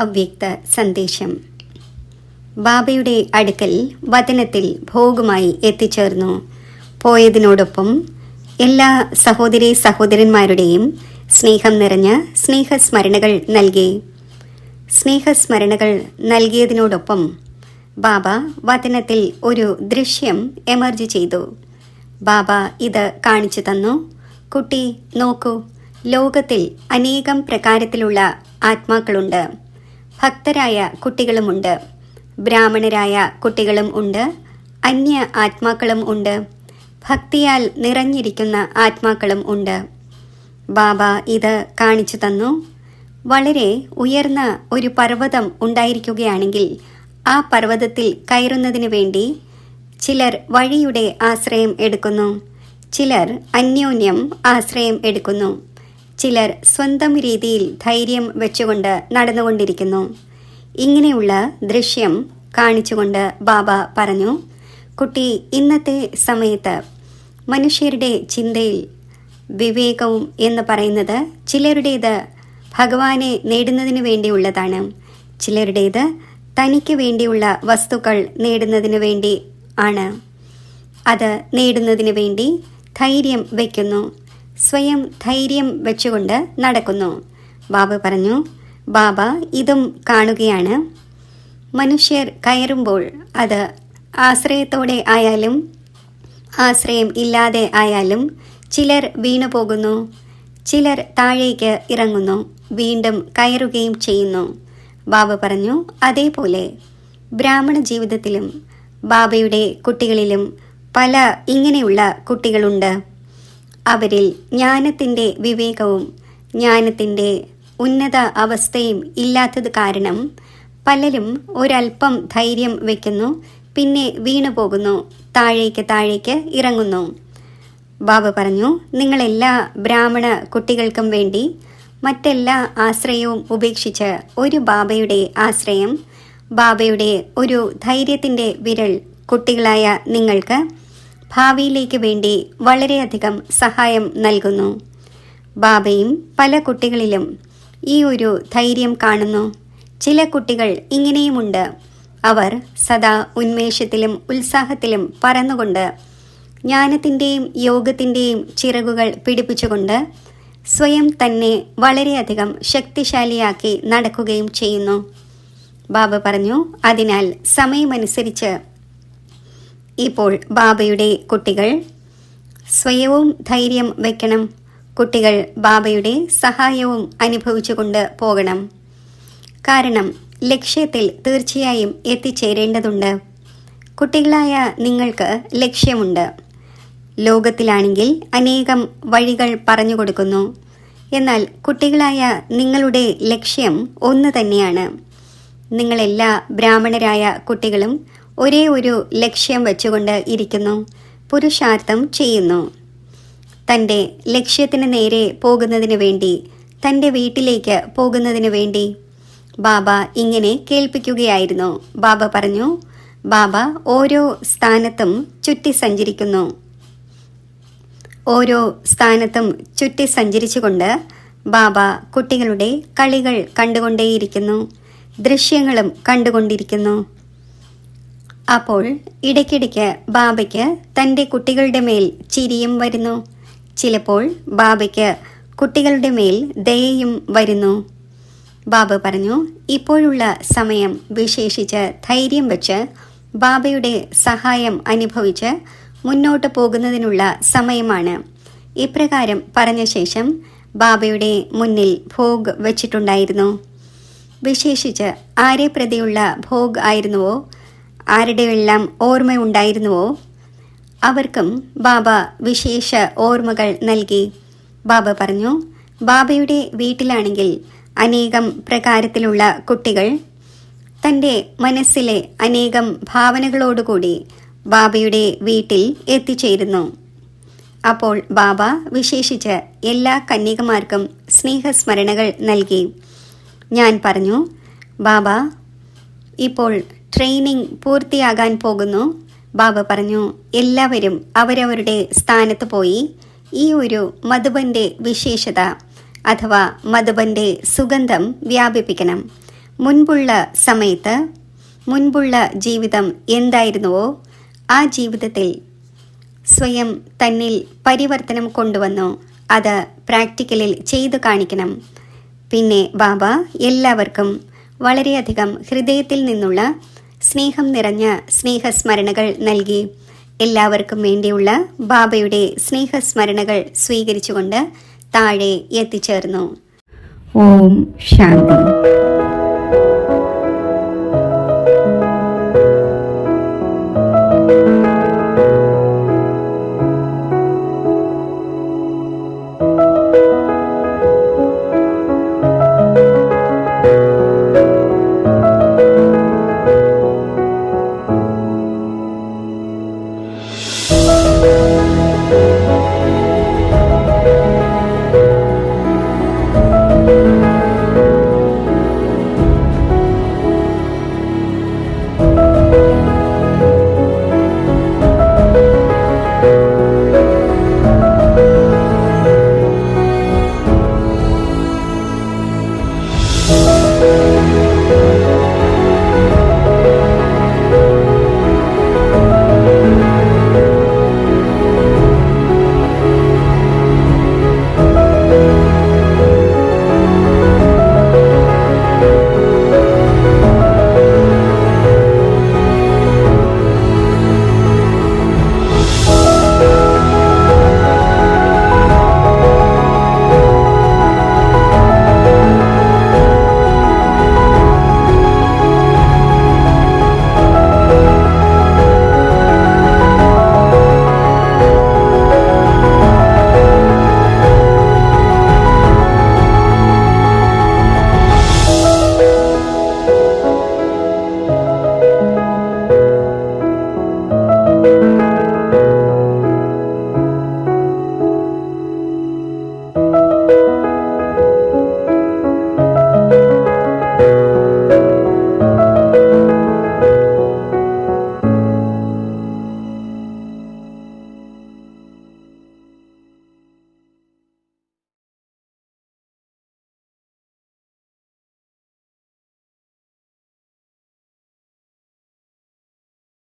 അവ്യക്ത സന്ദേശം. ബാബയുടെ അടുക്കൽ വചനത്തിൽ ഭോഗുമായി എത്തിച്ചേർന്നു പോയതിനോടൊപ്പം എല്ലാ സഹോദരീ സഹോദരന്മാരുടെയും സ്നേഹം നിറഞ്ഞ സ്നേഹസ്മരണകൾ നൽകി. സ്നേഹസ്മരണകൾ നൽകിയതിനോടൊപ്പം ബാബ വചനത്തിൽ ഒരു ദൃശ്യം എമർജ് ചെയ്തു. ബാബ ഇത് കാണിച്ചു തന്നു. കുട്ടി നോക്കൂ, ലോകത്തിൽ അനേകം പ്രകാരത്തിലുള്ള ആത്മാക്കളുണ്ട്. ഭക്തരായ കുട്ടികളുമുണ്ട്, ബ്രാഹ്മണരായ കുട്ടികളും ഉണ്ട്, അന്യ ആത്മാക്കളും ഉണ്ട്, ഭക്തിയാൽ നിറഞ്ഞിരിക്കുന്ന ആത്മാക്കളും ഉണ്ട്. ബാബ ഇത് കാണിച്ചു തന്നു. വളരെ ഉയർന്ന ഒരു പർവ്വതം ഉണ്ടായിരിക്കുകയാണെങ്കിൽ ആ പർവ്വതത്തിൽ കയറുന്നതിന് വേണ്ടി ചിലർ വഴിയുടെ ആശ്രയം എടുക്കുന്നു, ചിലർ അന്യോന്യം ആശ്രയം എടുക്കുന്നു, ചിലർ സ്വന്തം രീതിയിൽ ധൈര്യം വെച്ചുകൊണ്ട് നടന്നുകൊണ്ടിരിക്കുന്നു. ഇങ്ങനെയുള്ള ദൃശ്യം കാണിച്ചുകൊണ്ട് ബാബ പറഞ്ഞു, കുട്ടി, ഇന്നത്തെ സമയത്ത് മനുഷ്യരുടെ ചിന്തയിൽ വിവേകവും എന്ന് പറയുന്നത് ചിലരുടേത് ഭഗവാനെ നേടുന്നതിന് വേണ്ടിയുള്ളതാണ്, ചിലരുടേത് തനിക്ക് വേണ്ടിയുള്ള വസ്തുക്കൾ നേടുന്നതിന് വേണ്ടി ആണ്. അത് നേടുന്നതിന് വേണ്ടി ധൈര്യം വയ്ക്കുന്നു, സ്വയം ധൈര്യം വെച്ചുകൊണ്ട് നടക്കുന്നു. ബാബ പറഞ്ഞു, ബാബ ഇതും കാണുകയാണ്. മനുഷ്യർ കയറുമ്പോൾ അത് ആശ്രയത്തോടെ ആയാലും ആശ്രയം ഇല്ലാതെ ആയാലും ചിലർ വീണു പോകുന്നു, ചിലർ താഴേക്ക് ഇറങ്ങുന്നു, വീണ്ടും കയറുകയും ചെയ്യുന്നു. ബാബ പറഞ്ഞു, അതേപോലെ ബ്രാഹ്മണ ജീവിതത്തിലും ബാബയുടെ കുട്ടികളിലും പല ഇങ്ങനെയുള്ള കുട്ടികളുണ്ട്. അവരിൽ ജ്ഞാനത്തിൻ്റെ വിവേകവും ജ്ഞാനത്തിൻ്റെ ഉന്നത അവസ്ഥയും ഇല്ലാത്തത് കാരണം പലരും ഒരൽപ്പം ധൈര്യം വയ്ക്കുന്നു, പിന്നെ വീണു പോകുന്നു, താഴേക്ക് ഇറങ്ങുന്നു. ബാബ പറഞ്ഞു, നിങ്ങളെല്ലാ ബ്രാഹ്മണ കുട്ടികൾക്കും വേണ്ടി മറ്റെല്ലാ ആശ്രയവും ഉപേക്ഷിച്ച് ഒരു ബാബയുടെ ആശ്രയം, ബാബയുടെ ഒരു ധൈര്യത്തിൻ്റെ വിരൽ കുട്ടികളായ നിങ്ങൾക്ക് ഭാവിയിലേക്ക് വേണ്ടി വളരെയധികം സഹായം നൽകുന്നു. ബാബയും പല കുട്ടികളിലും ഈ ഒരു ധൈര്യം കാണുന്നു. ചില കുട്ടികൾ ഇങ്ങനെയുമുണ്ട്. അവർ സദാ ഉന്മേഷത്തിലും ഉത്സാഹത്തിലും പറന്നുകൊണ്ട് ജ്ഞാനത്തിൻ്റെയും യോഗത്തിൻ്റെയും ചിറകുകൾ പിടിപ്പിച്ചുകൊണ്ട് സ്വയം തന്നെ വളരെയധികം ശക്തിശാലിയാക്കി നടക്കുകയും ചെയ്യുന്നു. ബാബ പറഞ്ഞു, അതിനാൽ സമയമനുസരിച്ച് ഇപ്പോൾ ബാബയുടെ കുട്ടികൾ സ്വയവും ധൈര്യം വയ്ക്കണം. കുട്ടികൾ ബാബയുടെ സഹായവും അനുഭവിച്ചുകൊണ്ട് പോകണം. കാരണം ലക്ഷ്യത്തിൽ തീർച്ചയായും എത്തിച്ചേരേണ്ടതുണ്ട്. കുട്ടികളായ നിങ്ങൾക്ക് ലക്ഷ്യമുണ്ട്. ലോകത്തിലാണെങ്കിൽ അനേകം വഴികൾ പറഞ്ഞു കൊടുക്കുന്നു. എന്നാൽ കുട്ടികളായ നിങ്ങളുടെ ലക്ഷ്യം ഒന്ന് തന്നെയാണ്. നിങ്ങളെല്ലാ ബ്രാഹ്മണരായ കുട്ടികളും ഒരേ ഒരു ലക്ഷ്യം വെച്ചുകൊണ്ട് ഇരിക്കുന്നു, പുരുഷാർത്ഥം ചെയ്യുന്നു. തൻ്റെ ലക്ഷ്യത്തിന് നേരെ പോകുന്നതിന് വേണ്ടി, തൻ്റെ വീട്ടിലേക്ക് പോകുന്നതിന് വേണ്ടി ബാബ ഇങ്ങനെ കേൾപ്പിക്കുകയായിരുന്നു. ബാബ പറഞ്ഞു, ബാബ ഓരോ സ്ഥാനത്തും ചുറ്റി സഞ്ചരിക്കുന്നു. ഓരോ സ്ഥാനത്തും ചുറ്റി സഞ്ചരിച്ചുകൊണ്ട് ബാബ കുട്ടികളുടെ കളികൾ കണ്ടുകൊണ്ടേയിരിക്കുന്നു, ദൃശ്യങ്ങളും കണ്ടുകൊണ്ടിരിക്കുന്നു. അപ്പോൾ ഇടയ്ക്കിടയ്ക്ക് ബാബയ്ക്ക് തൻ്റെ കുട്ടികളുടെ മേൽ ചിരിയും വരുന്നു. ചിലപ്പോൾ ബാബയ്ക്ക് കുട്ടികളുടെ മേൽ ദയയും വരുന്നു. ബാബ പറഞ്ഞു, ഇപ്പോഴുള്ള സമയം വിശേഷിച്ച് ധൈര്യം വെച്ച് ബാബയുടെ സഹായം അനുഭവിച്ച് മുന്നോട്ട് പോകുന്നതിനുള്ള സമയമാണ്. ഇപ്രകാരം പറഞ്ഞ ശേഷം ബാബയുടെ മുന്നിൽ ഭോഗ് വച്ചിട്ടുണ്ടായിരുന്നു. വിശേഷിച്ച് ആരെ പ്രതിയുള്ള ഭോഗ് ആയിരുന്നുവോ, ആരുടെയെല്ലാം ഓർമ്മയുണ്ടായിരുന്നുവോ അവർക്കും ബാബ വിശേഷ ഓർമ്മകൾ നൽകി. ബാബ പറഞ്ഞു, ബാബയുടെ വീട്ടിലാണെങ്കിൽ അനേകം പ്രകാരത്തിലുള്ള കുട്ടികൾ തൻ്റെ മനസ്സിലെ അനേകം ഭാവനകളോടുകൂടി ബാബയുടെ വീട്ടിൽ എത്തിച്ചേരുന്നു. അപ്പോൾ ബാബ വിശേഷിച്ച് എല്ലാ കന്യകമാർക്കും സ്നേഹസ്മരണകൾ നൽകി. ഞാൻ പറഞ്ഞു, ബാബ ഇപ്പോൾ ട്രെയിനിങ് പൂർത്തിയാകാൻ പോകുന്നു. ബാബ പറഞ്ഞു, എല്ലാവരും അവരവരുടെ സ്ഥാനത്ത് പോയി ഈ ഒരു മധുബൻ്റെ വിശേഷത അഥവാ മധുബൻ്റെ സുഗന്ധം വ്യാപിപ്പിക്കണം. മുൻപുള്ള സമയത്ത് മുൻപുള്ള ജീവിതം എന്തായിരുന്നുവോ ആ ജീവിതത്തിൽ സ്വയം തന്നിൽ പരിവർത്തനം കൊണ്ടുവന്നു അത് പ്രാക്ടിക്കലിൽ ചെയ്തു കാണിക്കണം. പിന്നെ ബാബ എല്ലാവർക്കും വളരെയധികം ഹൃദയത്തിൽ നിന്നുള്ള സ്നേഹം നിറഞ്ഞ സ്നേഹസ്മരണകൾ നൽകി. എല്ലാവർക്കും വേണ്ടിയുള്ള ബാബയുടെ സ്നേഹസ്മരണകൾ സ്വീകരിച്ചുകൊണ്ട് താഴെ എത്തിച്ചേർന്നു. ഓം ശാന്തി.